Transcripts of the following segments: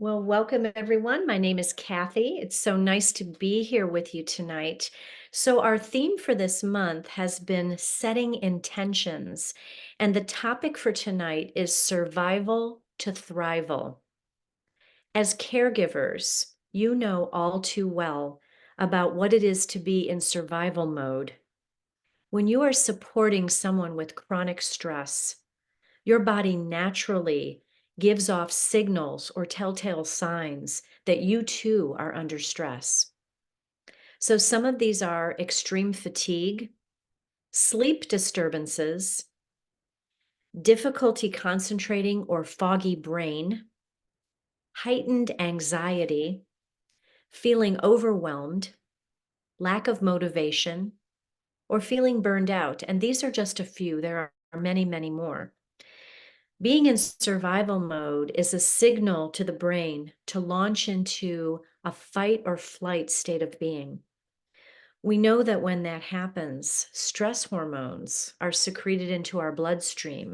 Well, welcome everyone. My name is Cathy. It's so nice to be here with you tonight. So, our theme for this month has been setting intentions, and the topic for tonight is survival to thrival. As caregivers, you know all too well about what it is to be in survival mode. When you are supporting someone with chronic stress, your body naturally gives off signals or telltale signs that you too are under stress. So, some of these are extreme fatigue, sleep disturbances, difficulty concentrating or foggy brain, heightened anxiety, feeling overwhelmed, lack of motivation, or feeling burned out. And these are just a few, there are many, many more. Being in survival mode is a signal to the brain to launch into a fight or flight state of being. We know that when that happens, stress hormones are secreted into our bloodstream,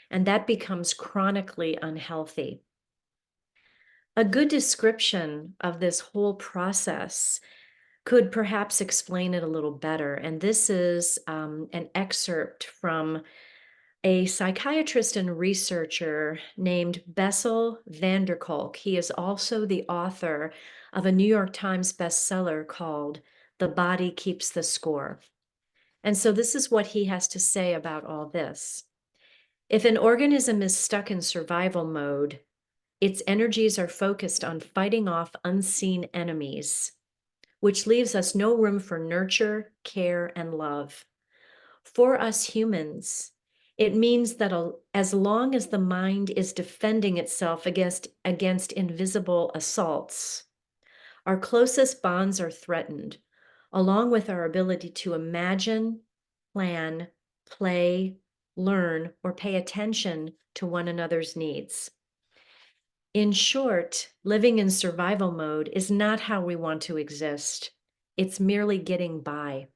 and that becomes chronically unhealthy. A good description of this whole process could perhaps explain it a little better. And this is an excerpt from a psychiatrist and researcher named Bessel van der Kolk. He is also the author of a New York Times bestseller called The Body Keeps the Score. And so this is what he has to say about all this. If an organism is stuck in survival mode, its energies are focused on fighting off unseen enemies, which leaves us no room for nurture, care, and love. For us humans, it means that as long as the mind is defending itself against invisible assaults, our closest bonds are threatened, along with our ability to imagine, plan, play, learn, or pay attention to one another's needs. In short, living in survival mode is not how we want to exist. It's merely getting by.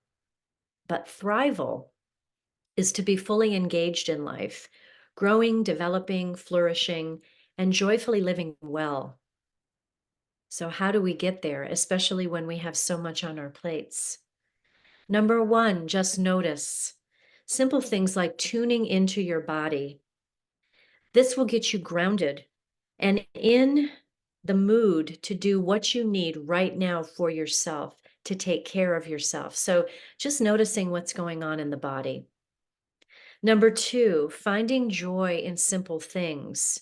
But thrival is to be fully engaged in life, growing, developing, flourishing, and joyfully living well. So, how do we get there, especially when we have so much on our plates? Number one, just notice. Simple things like tuning into your body. This will get you grounded and in the mood to do what you need right now for yourself, to take care of yourself. So, just noticing what's going on in the body. Number two, finding joy in simple things.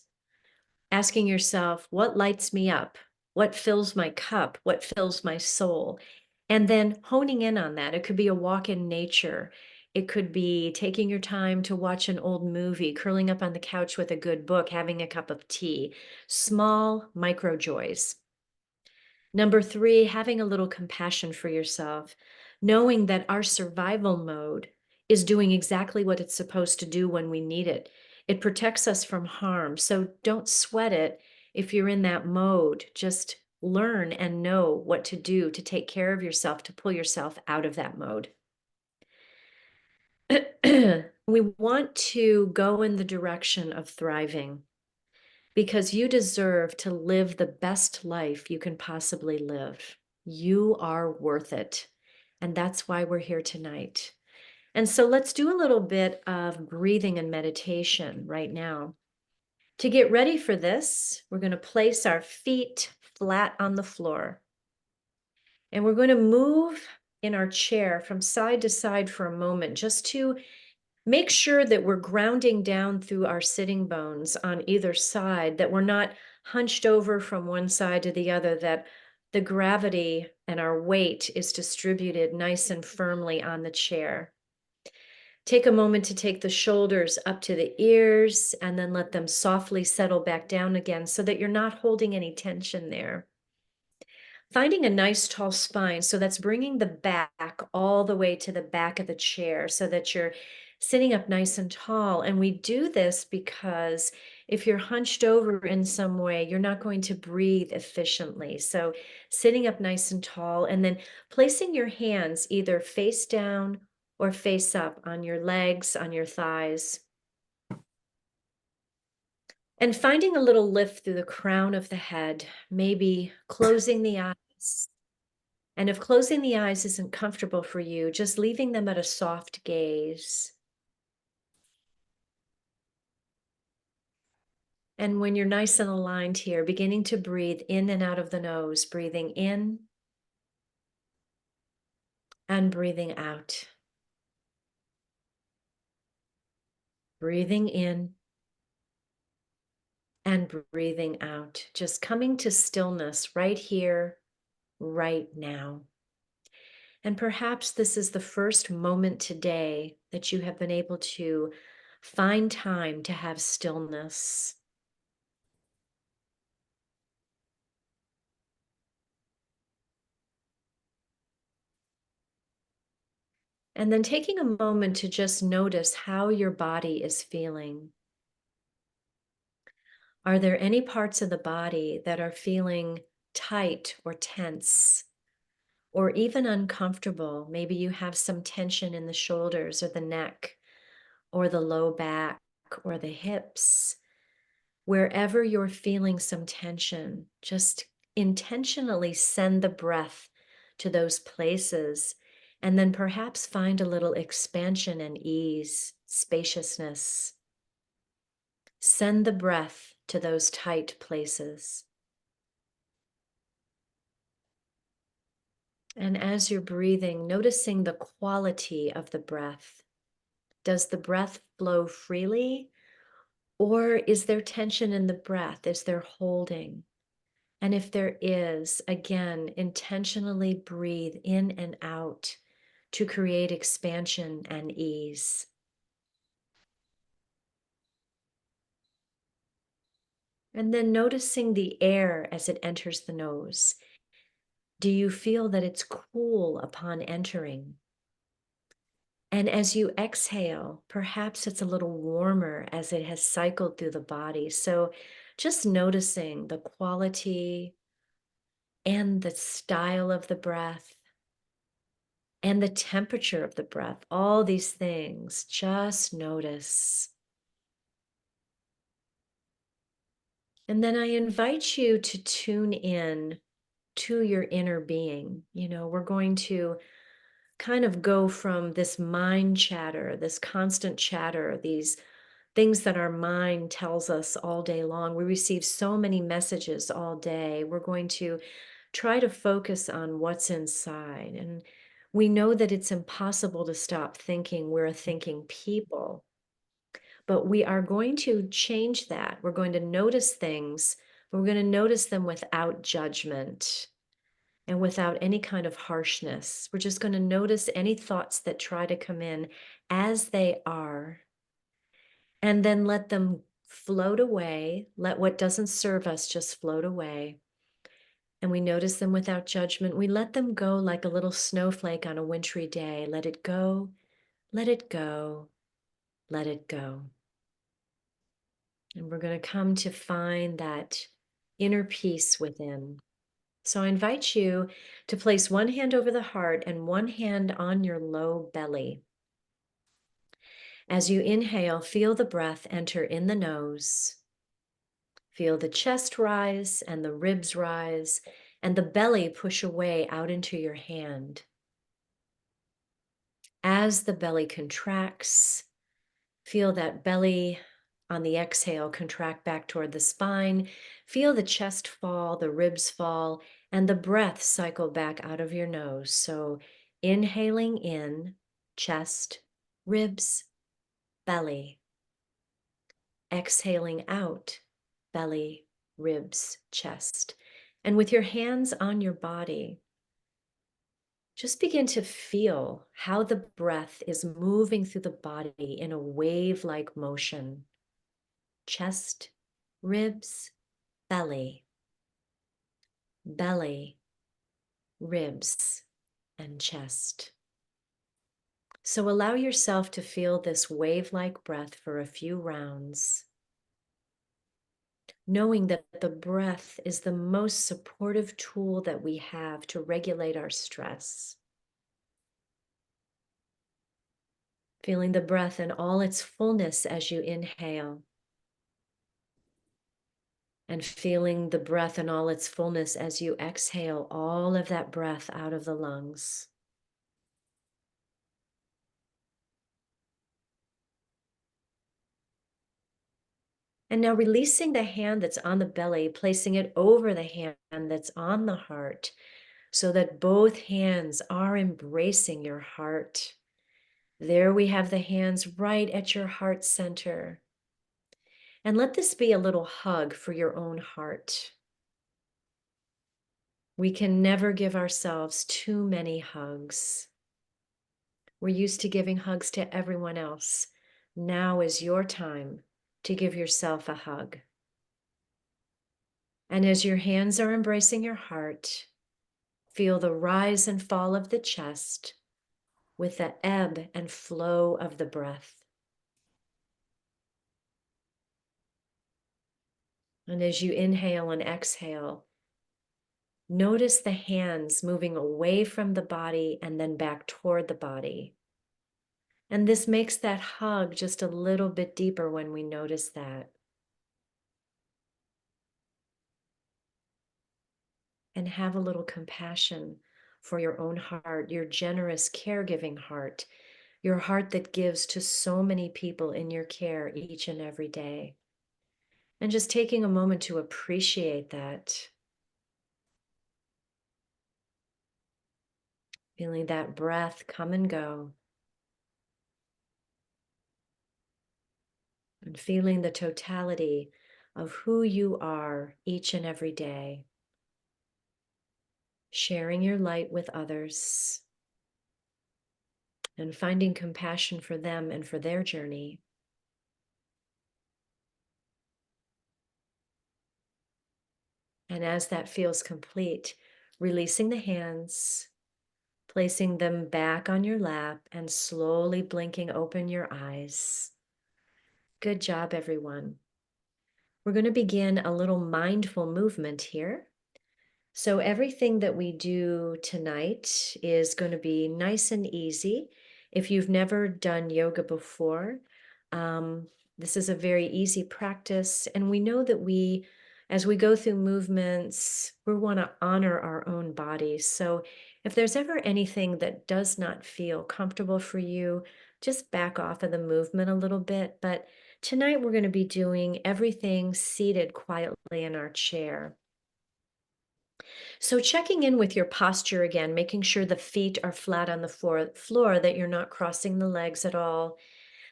Asking yourself, what lights me up? What fills my cup? What fills my soul? And then honing in on that. It could be a walk in nature. It could be taking your time to watch an old movie, curling up on the couch with a good book, having a cup of tea. Small micro joys. Number three, having a little compassion for yourself, knowing that our survival mode is doing exactly what it's supposed to do when we need it. It protects us from harm. So don't sweat it if you're in that mode. Just learn and know what to do to take care of yourself, to pull yourself out of that mode. We want to go in the direction of thriving because you deserve to live the best life you can possibly live. You are worth it. And that's why we're here tonight. And so let's do a little bit of breathing and meditation right now. To get ready for this, we're going to place our feet flat on the floor. And we're going to move in our chair from side to side for a moment just to make sure that we're grounding down through our sitting bones on either side, that we're not hunched over from one side to the other, that the gravity and our weight is distributed nice and firmly on the chair. Take a moment to take the shoulders up to the ears and then let them softly settle back down again so that you're not holding any tension there. Finding a nice tall spine, so that's bringing the back all the way to the back of the chair so that you're sitting up nice and tall. And we do this because if you're hunched over in some way, you're not going to breathe efficiently. So sitting up nice and tall and then placing your hands either face down or face up on your legs, on your thighs. And finding a little lift through the crown of the head, maybe closing the eyes. And if closing the eyes isn't comfortable for you, just leaving them at a soft gaze. And when you're nice and aligned here, beginning to breathe in and out of the nose, breathing in and breathing out. Breathing in and breathing out. Just coming to stillness right here, right now. And perhaps this is the first moment today that you have been able to find time to have stillness. And then taking a moment to just notice how your body is feeling. Are there any parts of the body that are feeling tight or tense or even uncomfortable? Maybe you have some tension in the shoulders or the neck or the low back or the hips. Wherever you're feeling some tension, just intentionally send the breath to those places and then perhaps find a little expansion and ease, spaciousness. Send the breath to those tight places. And as you're breathing, noticing the quality of the breath. Does the breath flow freely, or is there tension in the breath? Is there holding? And if there is, again, intentionally breathe in and out to create expansion and ease. And then noticing the air as it enters the nose. Do you feel that it's cool upon entering? And as you exhale, perhaps it's a little warmer as it has cycled through the body. So just noticing the quality and the style of the breath and the temperature of the breath, all these things, just notice. And then I invite you to tune in to your inner being. We're going to kind of go from this mind chatter, this constant chatter, these things that our mind tells us all day long. We receive so many messages all day. We're going to try to focus on what's inside. And we know that it's impossible to stop thinking. We're a thinking people, but we are going to change that. We're going to notice things, but we're going to notice them without judgment and without any kind of harshness. We're just going to notice any thoughts that try to come in as they are, and then let them float away. Let what doesn't serve us just float away. And we notice them without judgment. We let them go like a little snowflake on a wintry day. Let it go, let it go, let it go. And we're going to come to find that inner peace within. So I invite you to place one hand over the heart and one hand on your low belly. As you inhale, feel the breath enter in the nose. Feel the chest rise and the ribs rise and the belly push away out into your hand. As the belly contracts, feel that belly on the exhale contract back toward the spine. Feel the chest fall, the ribs fall, and the breath cycle back out of your nose. So inhaling in, chest, ribs, belly. Exhaling out, belly, ribs, chest. And with your hands on your body, just begin to feel how the breath is moving through the body in a wave-like motion. Chest, ribs, belly, belly, ribs, and chest. So allow yourself to feel this wave-like breath for a few rounds, knowing that the breath is the most supportive tool that we have to regulate our stress. Feeling the breath in all its fullness as you inhale. and feeling the breath in all its fullness as you exhale all of that breath out of the lungs. And now releasing the hand that's on the belly, placing it over the hand that's on the heart, so that both hands are embracing your heart. There we have the hands right at your heart center. And let this be a little hug for your own heart. We can never give ourselves too many hugs. We're used to giving hugs to everyone else. Now is your time to give yourself a hug. And as your hands are embracing your heart, feel the rise and fall of the chest with the ebb and flow of the breath. And as you inhale and exhale, notice the hands moving away from the body and then back toward the body. And this makes that hug just a little bit deeper when we notice that. And have a little compassion for your own heart, your generous caregiving heart, your heart that gives to so many people in your care each and every day. And just taking a moment to appreciate that, feeling that breath come and go, and feeling the totality of who you are each and every day, sharing your light with others, and finding compassion for them and for their journey. And as that feels complete, releasing the hands, placing them back on your lap, and slowly blinking open your eyes. Good job, everyone. We're going to begin a little mindful movement here. So everything that we do tonight is going to be nice and easy. If you've never done yoga before, um, this is a very easy practice. And we know that as we go through movements, we want to honor our own bodies. So if there's ever anything that does not feel comfortable for you, just back off of the movement a little bit. But tonight we're going to be doing everything seated quietly in our chair. So checking in with your posture again, making sure the feet are flat on the floor, that you're not crossing the legs at all,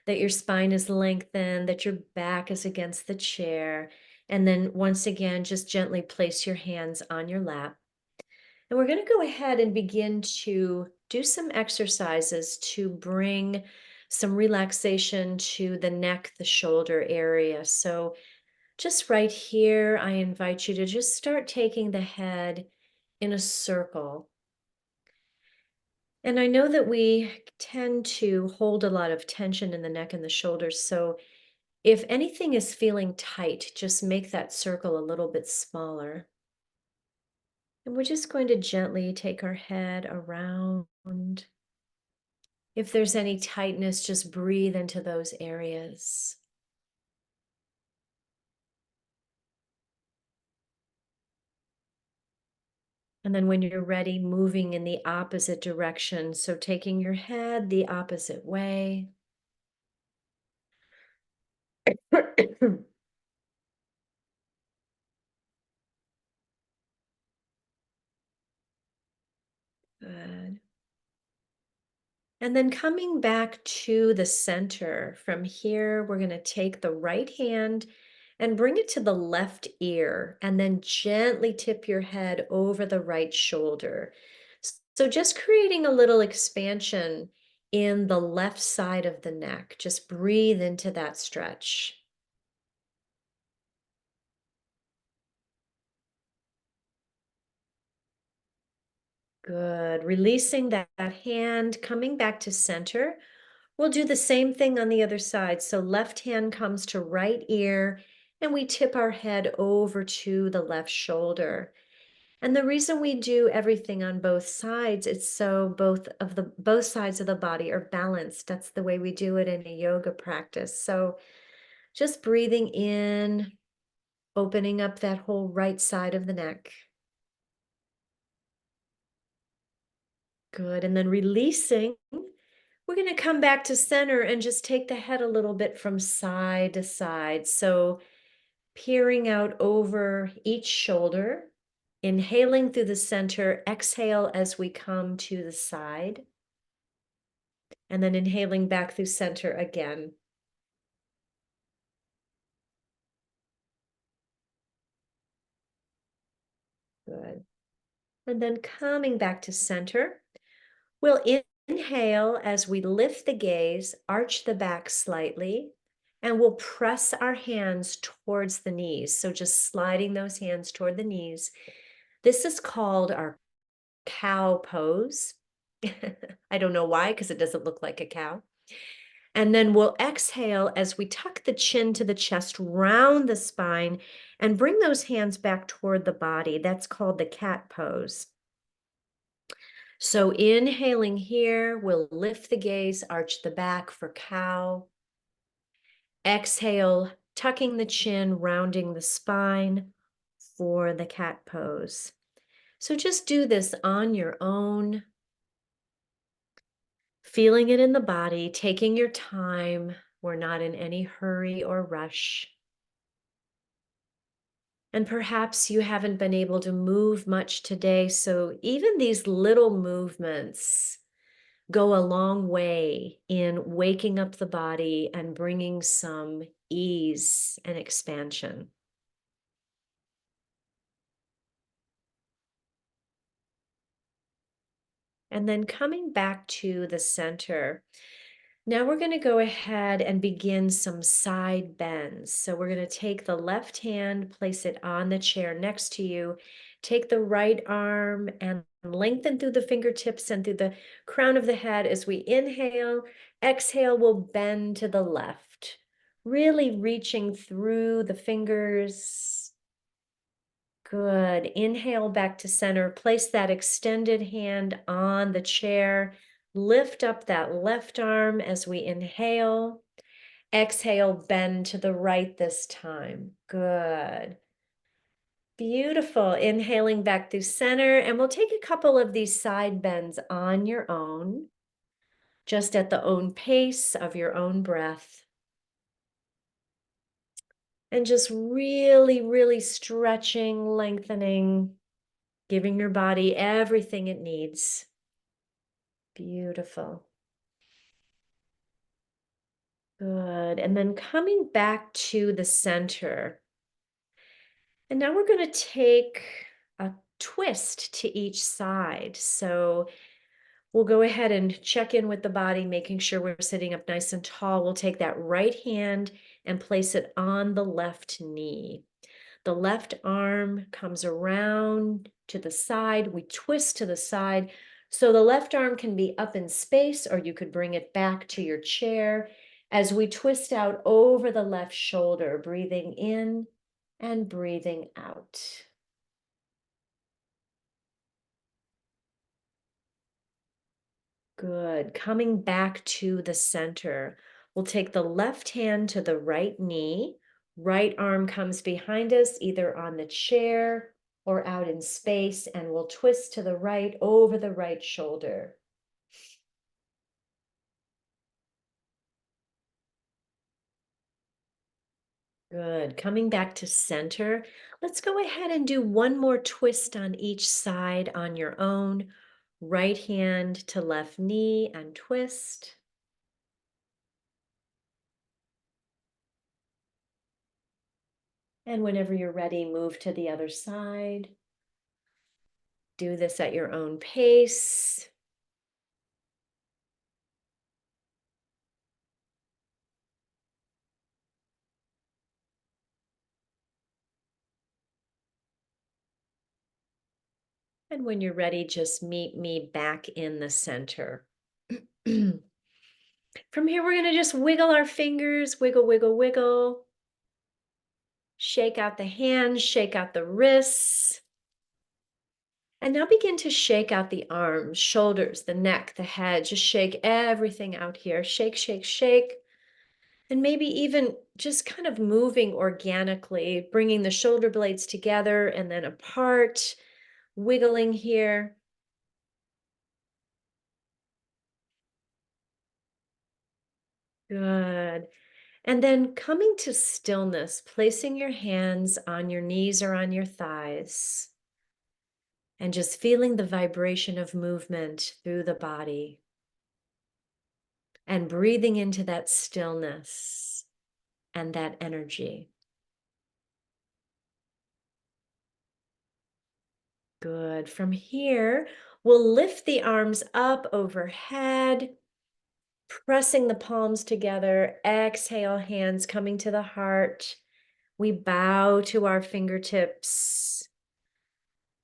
that your spine is lengthened, that your back is against the chair. And then once again, just gently place your hands on your lap. And we're going to go ahead and begin to do some exercises to bring some relaxation to the neck, the shoulder area. So just right here, I invite you to just start taking the head in a circle. And I know that we tend to hold a lot of tension in the neck and the shoulders. So if anything is feeling tight, just make that circle a little bit smaller. And we're just going to gently take our head around. If there's any tightness, just breathe into those areas. And then when you're ready, moving in the opposite direction. So taking your head the opposite way. Good. And then coming back to the center, from here, we're going to take the right hand and bring it to the left ear, and then gently tip your head over the right shoulder. So just creating a little expansion in the left side of the neck. Just breathe into that stretch. Good. Releasing that hand, coming back to center. We'll do the same thing on the other side. So left hand comes to right ear, and we tip our head over to the left shoulder. And the reason we do everything on both sides is so both sides of the body are balanced. That's the way we do it in a yoga practice. So just breathing in opening up that whole right side of the neck. Good. And then releasing. We're going to come back to center and just take the head a little bit from side to side. So peering out over each shoulder, inhaling through the center, exhale as we come to the side, and then inhaling back through center again. Good. And then coming back to center, we'll inhale as we lift the gaze, arch the back slightly, and we'll press our hands towards the knees. So just sliding those hands toward the knees. This is called our cow pose. I don't know why, because it doesn't look like a cow. And then we'll exhale as we tuck the chin to the chest, round the spine, and bring those hands back toward the body. That's called the cat pose. So inhaling here, we'll lift the gaze, arch the back for cow. Exhale, tucking the chin, rounding the spine for the cat pose. So just do this on your own, feeling it in the body, taking your time. We're not in any hurry or rush. And perhaps you haven't been able to move much today, so even these little movements go a long way in waking up the body and bringing some ease and expansion. And then coming back to the center. Now we're going to go ahead and begin some side bends. So we're going to take the left hand, place it on the chair next to you. Take the right arm and lengthen through the fingertips and through the crown of the head as we inhale. Exhale, we'll bend to the left, really reaching through the fingers. Good. Inhale back to center. Place that extended hand on the chair. Lift up that left arm as we inhale. Exhale, bend to the right this time. Good. Beautiful. Inhaling back through center. And we'll take a couple of these side bends on your own, just at the own pace of your own breath. And just really, really stretching, lengthening, giving your body everything it needs. Beautiful. Good. And then coming back to the center. And now we're going to take a twist to each side. So we'll go ahead and check in with the body, making sure we're sitting up nice and tall. We'll take that right hand and place it on the left knee. The left arm comes around to the side. We twist to the side. So the left arm can be up in space, or you could bring it back to your chair as we twist out over the left shoulder, breathing in and breathing out. Good. Coming back to the center. We'll take the left hand to the right knee. Right arm comes behind us, either on the chair or out in space, and we'll twist to the right over the right shoulder. Good. Coming back to center. Let's go ahead and do one more twist on each side on your own. Right hand to left knee and twist. And whenever you're ready, move to the other side. Do this at your own pace. And when you're ready, just meet me back in the center. From here, we're going to just wiggle our fingers, wiggle, wiggle, wiggle. Shake out the hands, shake out the wrists. And now begin to shake out the arms, shoulders, the neck, the head. Just shake everything out here. Shake, shake, shake. And maybe even just kind of moving organically, bringing the shoulder blades together and then apart, wiggling here. Good. And then coming to stillness, placing your hands on your knees or on your thighs, and just feeling the vibration of movement through the body and breathing into that stillness and that energy. Good. From here, we'll lift the arms up overhead, pressing the palms together. Exhale, hands coming to the heart. We bow to our fingertips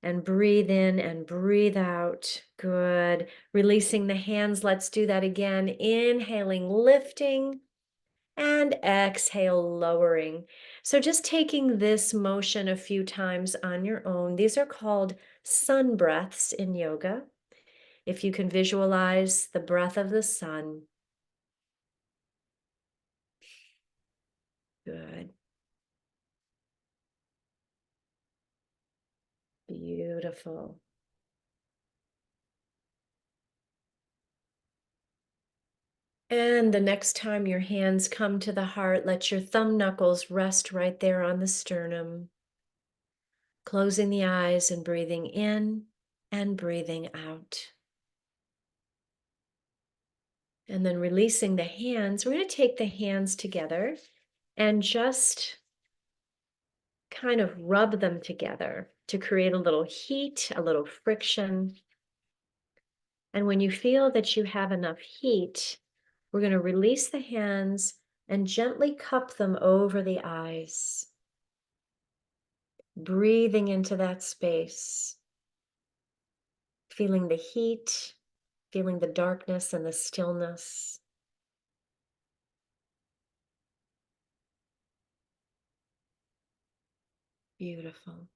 and breathe in and breathe out. Good. Releasing the hands. Let's do that again. Inhaling, lifting, and exhale, lowering. So just taking this motion a few times on your own. These are called sun breaths in yoga. If you can visualize the breath of the sun. Good. Beautiful. And the next time your hands come to the heart, let your thumb knuckles rest right there on the sternum. Closing the eyes and breathing in and breathing out. And then releasing the hands. We're going to take the hands together and just kind of rub them together to create a little heat, a little friction. And when you feel that you have enough heat, we're going to release the hands and gently cup them over the eyes, breathing into that space, feeling the heat, feeling the darkness and the stillness. Beautiful.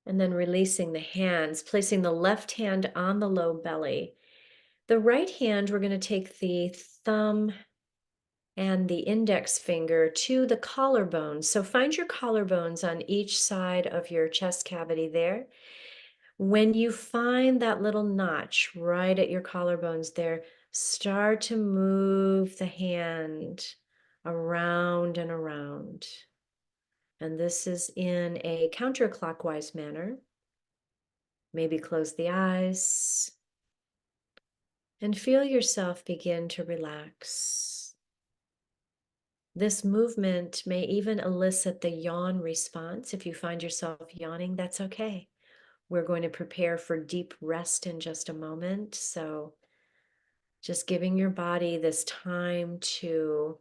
And then releasing the hands, placing the left hand on the low belly. The right hand, we're going to take the thumb and the index finger to the collarbones. So find your collarbones on each side of your chest cavity there. When you find that little notch right at your collarbones there, start to move the hand around and around. And this is in a counterclockwise manner. Maybe close the eyes and feel yourself begin to relax. This movement may even elicit the yawn response. If you find yourself yawning, that's okay. We're going to prepare for deep rest in just a moment. So just giving your body this time to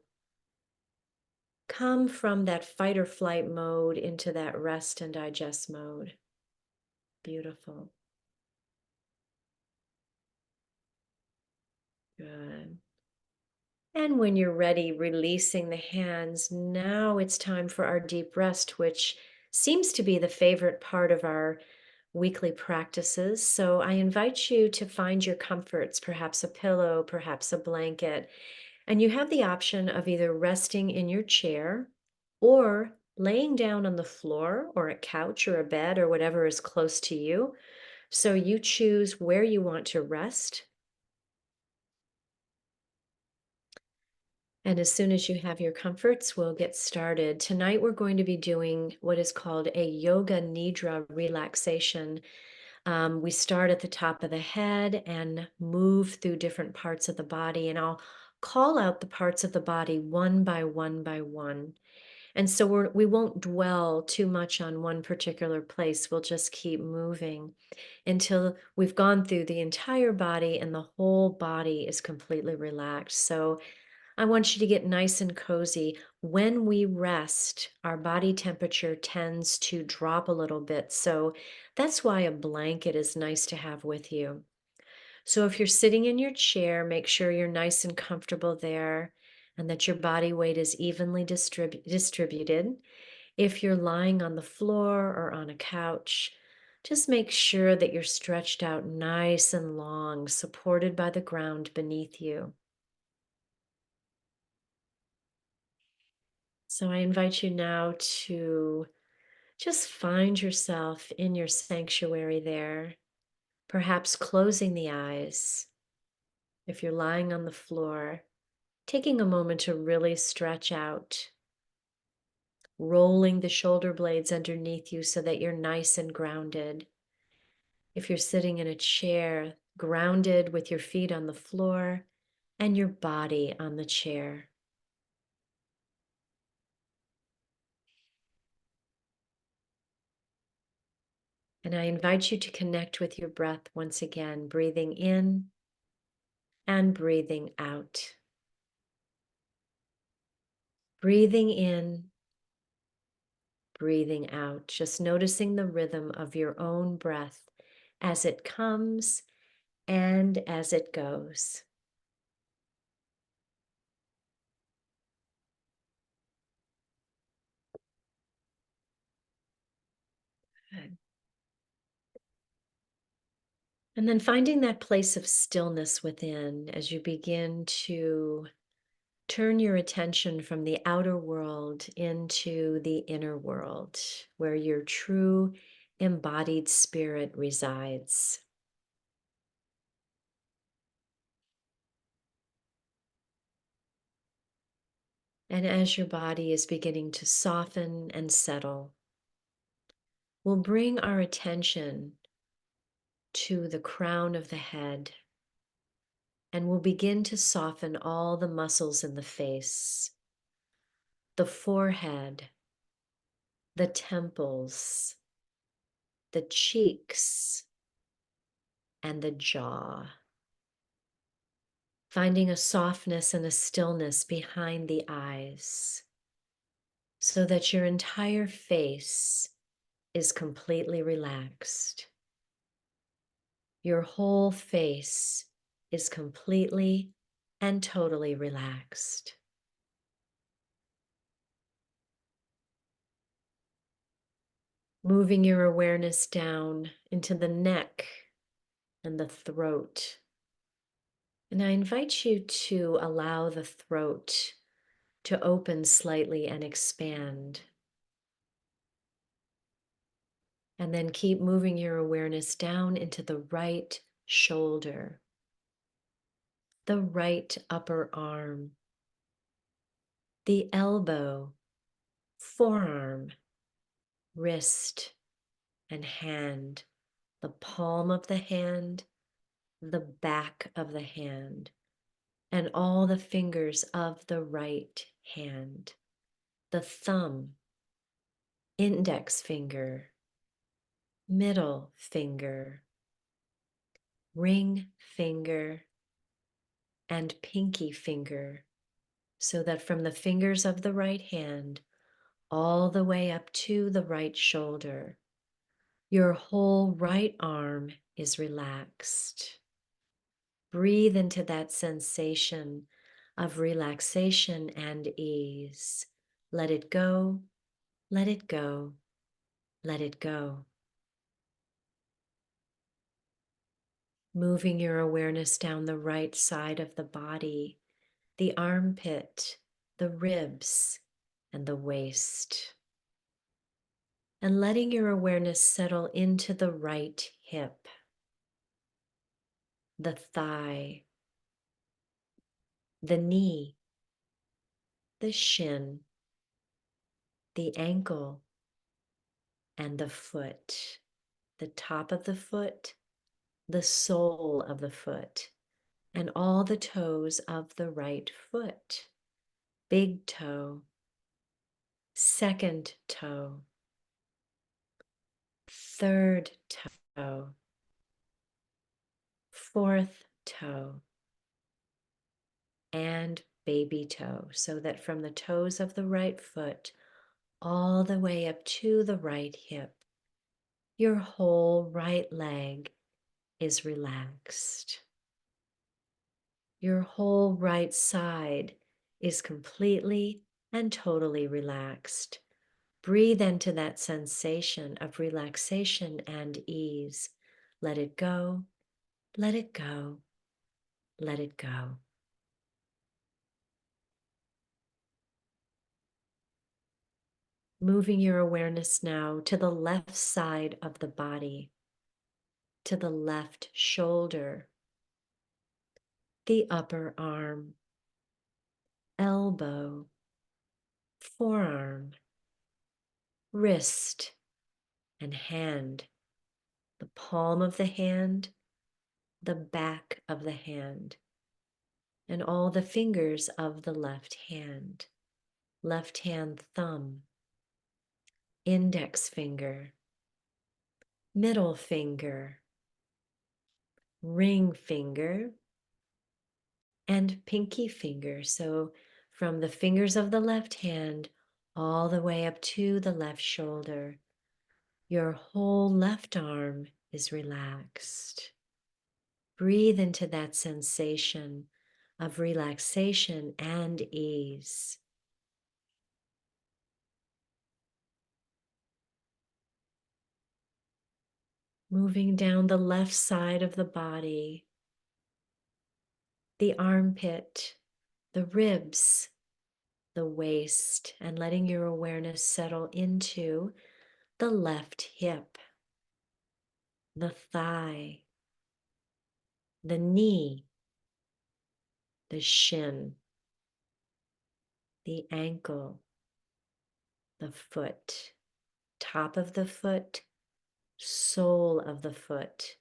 come from that fight or flight mode into that rest and digest mode. Beautiful. Good. And when you're ready, releasing the hands. Now it's time for our deep rest, which seems to be the favorite part of our weekly practices. So I invite you to find your comforts, perhaps a pillow, perhaps a blanket. And you have the option of either resting in your chair or laying down on the floor or a couch or a bed or whatever is close to you. So you choose where you want to rest. And as soon as you have your comforts, we'll get started. Tonight, we're going to be doing what is called a yoga nidra relaxation. We start at the top of the head and move through different parts of the body, and I'll call out the parts of the body one by one by one. And so we won't dwell too much on one particular place. We'll just keep moving until we've gone through the entire body and the whole body is completely relaxed. So I want you to get nice and cozy. When we rest, our body temperature tends to drop a little bit. So that's why a blanket is nice to have with you. So if you're sitting in your chair, make sure you're nice and comfortable there and that your body weight is evenly distributed. If you're lying on the floor or on a couch, Just make sure that you're stretched out nice and long, supported by the ground beneath you. So I invite you now to just find yourself in your sanctuary there, perhaps closing the eyes. If you're lying on the floor, taking a moment to really stretch out, rolling the shoulder blades underneath you so that you're nice and grounded. If you're sitting in a chair, grounded with your feet on the floor and your body on the chair. And I invite you to connect with your breath once again, breathing in and breathing out. Breathing in, breathing out, just noticing the rhythm of your own breath as it comes and as it goes. Good. And then finding that place of stillness within as you begin to turn your attention from the outer world into the inner world, where your true embodied spirit resides. And as your body is beginning to soften and settle, we'll bring our attention to the crown of the head, and we'll begin to soften all the muscles in the face, the forehead, the temples, the cheeks, and the jaw. Finding a softness and a stillness behind the eyes so that your entire face is completely relaxed. Your whole face is completely and totally relaxed. Moving your awareness down into the neck and the throat. And I invite you to allow the throat to open slightly and expand. And then keep moving your awareness down into the right shoulder, the right upper arm, the elbow, forearm, wrist, and hand, the palm of the hand, the back of the hand, and all the fingers of the right hand, the thumb, index finger, middle finger, ring finger, and pinky finger, so that from the fingers of the right hand all the way up to the right shoulder, your whole right arm is relaxed. Breathe into that sensation of relaxation and ease. Let it go, let it go, let it go. Moving your awareness down the right side of the body, the armpit, the ribs, and the waist. And letting your awareness settle into the right hip, the thigh, the knee, the shin, the ankle, and the foot, the top of the foot, the sole of the foot, and all the toes of the right foot. Big toe, second toe, third toe, fourth toe, and baby toe, so that from the toes of the right foot all the way up to the right hip, your whole right leg is relaxed. Your whole right side is completely and totally relaxed, Breathe into that sensation of relaxation and ease. Let it go, let it go, let it go. Moving your awareness now to the left side of the body, to the left shoulder, the upper arm, elbow, forearm, wrist, and hand, the palm of the hand, the back of the hand, and all the fingers of the left hand thumb, index finger, middle finger, ring finger, and pinky finger. So from the fingers of the left hand all the way up to the left shoulder, your whole left arm is relaxed. Breathe into that sensation of relaxation and ease. Moving down the left side of the body, the armpit, the ribs, the waist, and letting your awareness settle into the left hip, the thigh, the knee, the shin, the ankle, the foot, top of the foot, sole of the foot,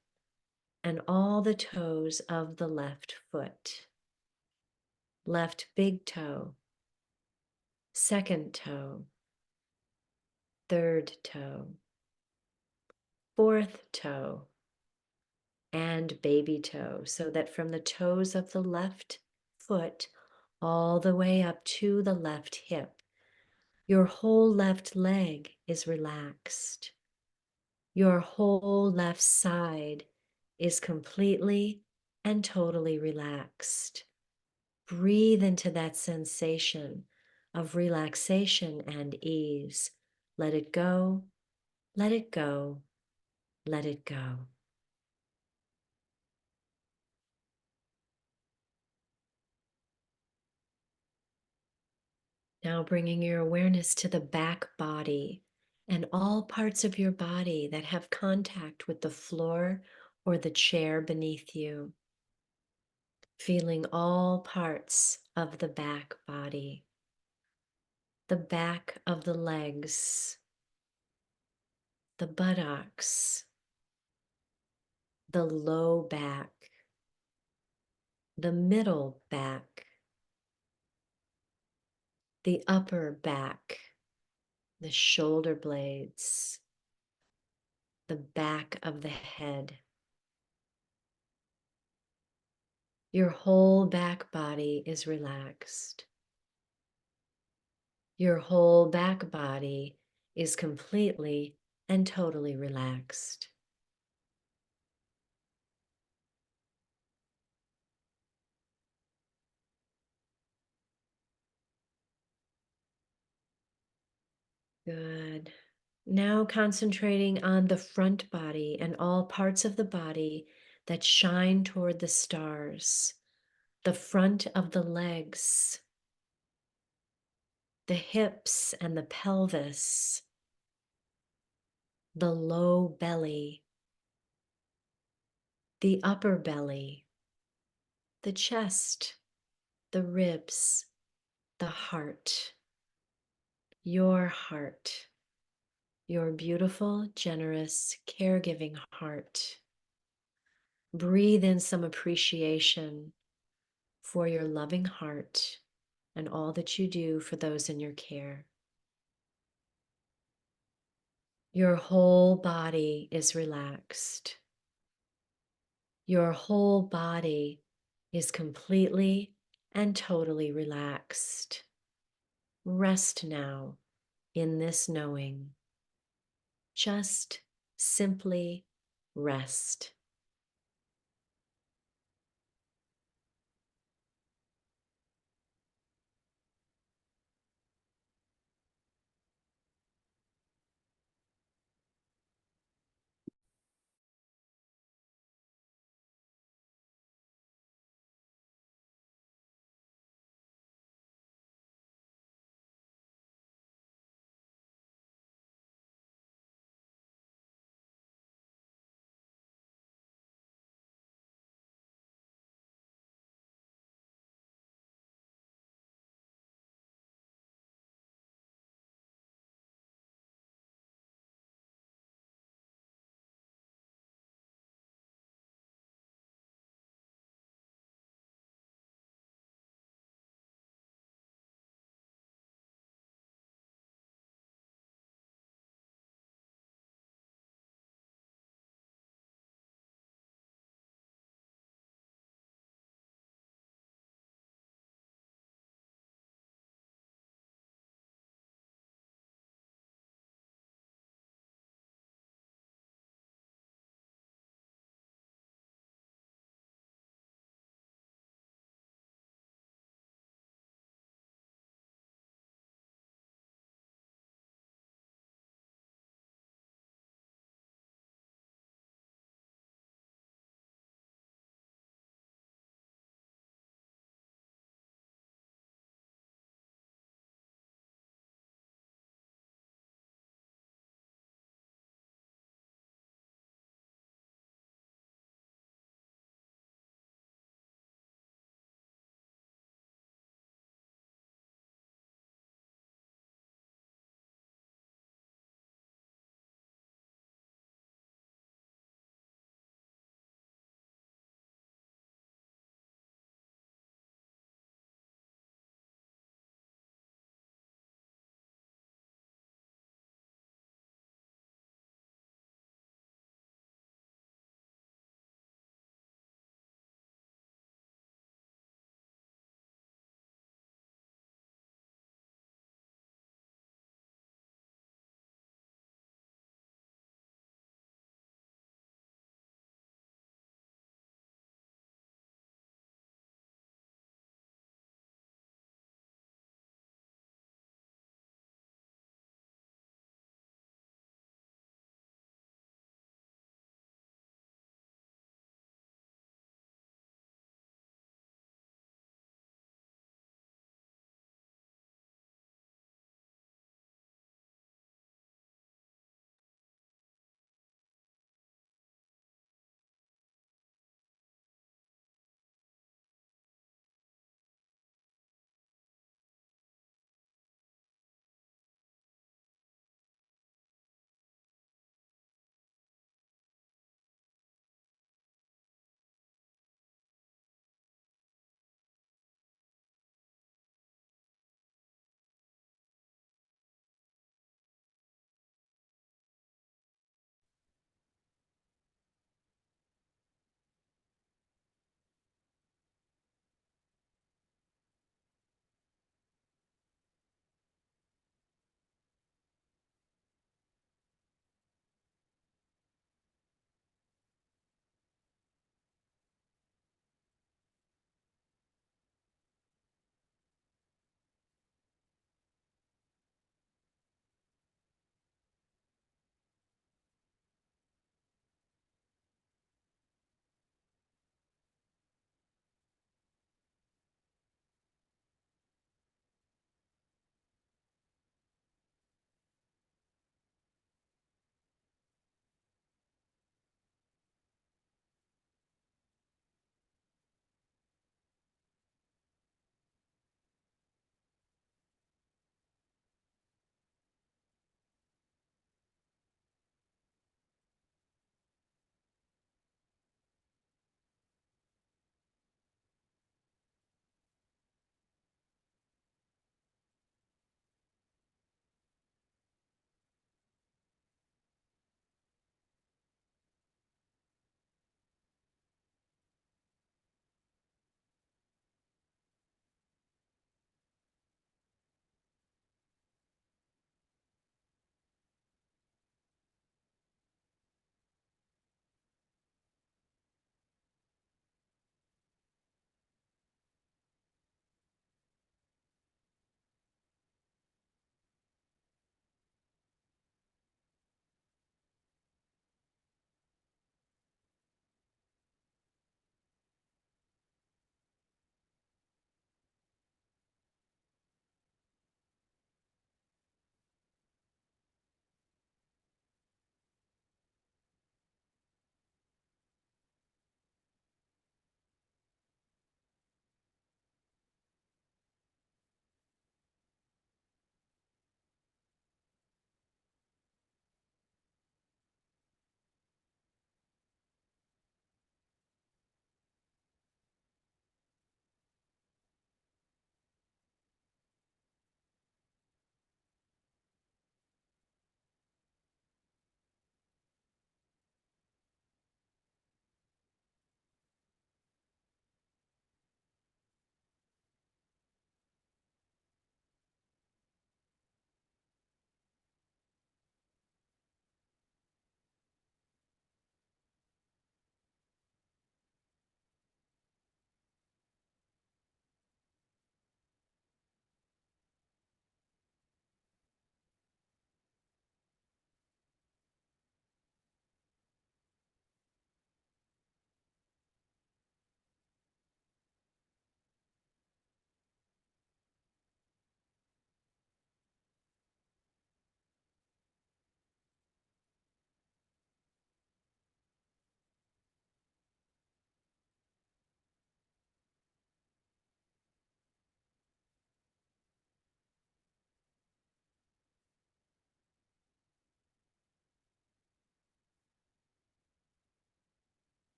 and all the toes of the left foot. Left big toe, second toe, third toe, fourth toe, and baby toe, so that from the toes of the left foot all the way up to the left hip, your whole left leg is relaxed. Your whole left side is completely and totally relaxed. Breathe into that sensation of relaxation and ease. Let it go, let it go, let it go. Now bringing your awareness to the back body and all parts of your body that have contact with the floor or the chair beneath you. Feeling all parts of the back body, the back of the legs, the buttocks, the low back, the middle back, the upper back, the shoulder blades, the back of the head. Your whole back body is relaxed. Your whole back body is completely and totally relaxed. Good. Now concentrating on the front body and all parts of the body that shine toward the stars, the front of the legs, the hips and the pelvis, the low belly, the upper belly, the chest, the ribs, the heart, your beautiful, generous, caregiving heart. Breathe in some appreciation for your loving heart and all that you do for those in your care. Your whole body is relaxed. Your whole body is completely and totally relaxed. Rest now in this knowing. Just simply rest.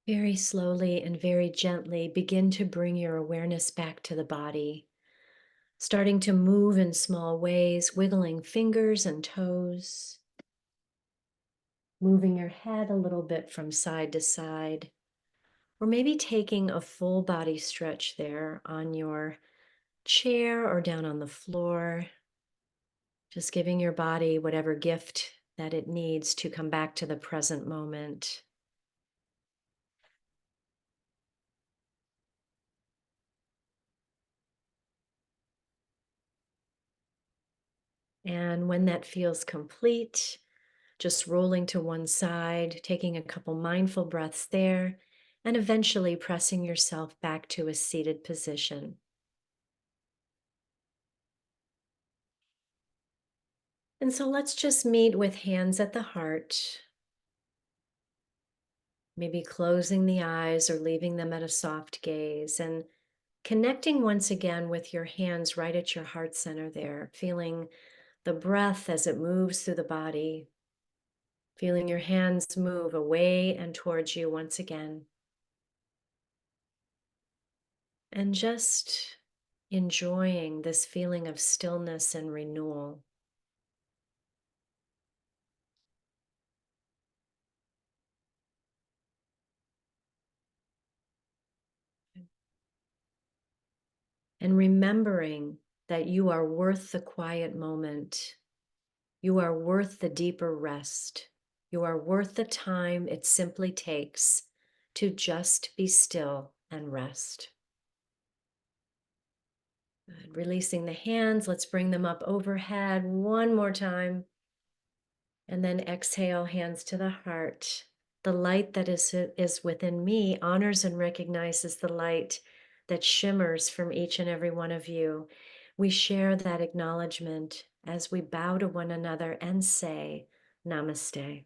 Very slowly and very gently begin to bring your awareness back to the body, starting to move in small ways, wiggling fingers and toes, moving your head a little bit from side to side, or maybe taking a full body stretch there on your chair or down on the floor, just giving your body whatever gift that it needs to come back to the present moment. And when that feels complete, just rolling to one side, taking a couple mindful breaths there, and eventually pressing yourself back to a seated position. And so let's just meet with hands at the heart, maybe closing the eyes or leaving them at a soft gaze, and connecting once again with your hands right at your heart center there, feeling the breath as it moves through the body, feeling your hands move away and towards you once again. And just enjoying this feeling of stillness and renewal. And remembering that you are worth the quiet moment. You are worth the deeper rest. You are worth the time it simply takes to just be still and rest. Good. Releasing the hands, let's bring them up overhead one more time. And then exhale, hands to the heart. The light that is within me honors and recognizes the light that shimmers from each and every one of you. We share that acknowledgement as we bow to one another and say, Namaste.